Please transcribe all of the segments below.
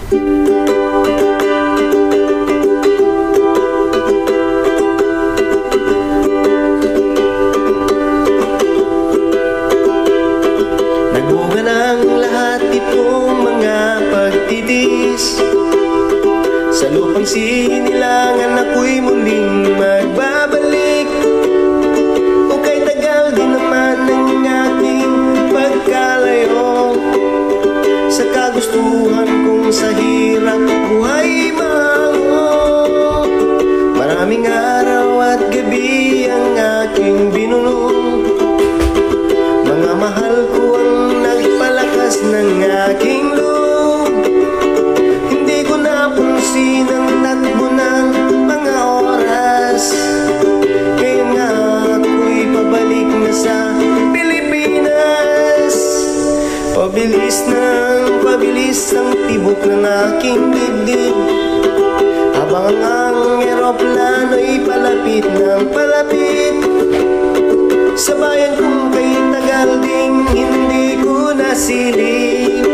Nagbunga ng lahat itong mga pagtitis. Sa lupang sinilangan ako'y muling magbabalik. O kay tagal din naman ng aking pagkalayo sa kagustuhan kong sa hirap buhay mango. Maraming araw at gabi ang aking binulong. Mga mahal ko ang nagpalakas ng aking loob. Hindi ko napansin ang takbo ng mga oras. Kaya nga ako'y pabalik na sa Pilipinas. Pabilis ang tibok ng aking dibdib, habang ang eroplano'y palapit ng palapit. Sa bayan kong kay tagal ding hindi ko nasilip.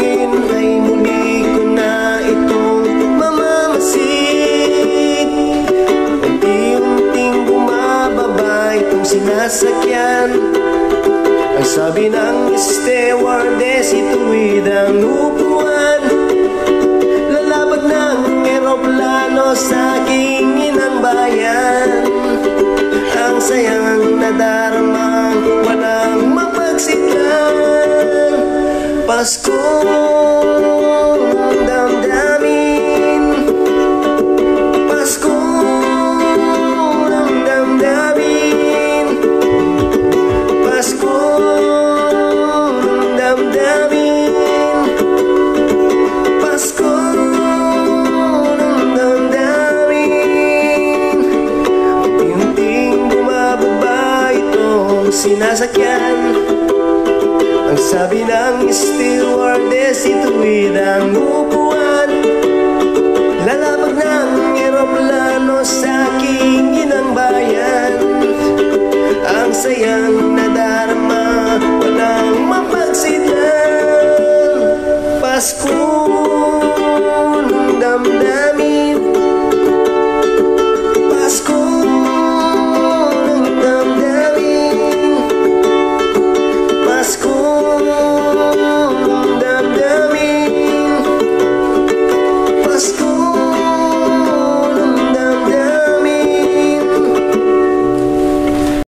Ngayon ay muli ko na itong mamamasid. Unti-unting bumababa itong sinasakyan. Ang sabi ng stewardess, ituwid ang upuan. Lalabag ng eroplano sa aking inang bayan. Ang sayang nadarama, walang mapagsiklan. Paskong damdamin, Paskong damdamin, Paskong damdamin, Paskong damdamin. Unti-unting bumababa itong sinasakyan. Ang sabi ng stewardess, ituwid ang upuan. Lalabag ng eroplano sa aking inang bayan. Ang sayang na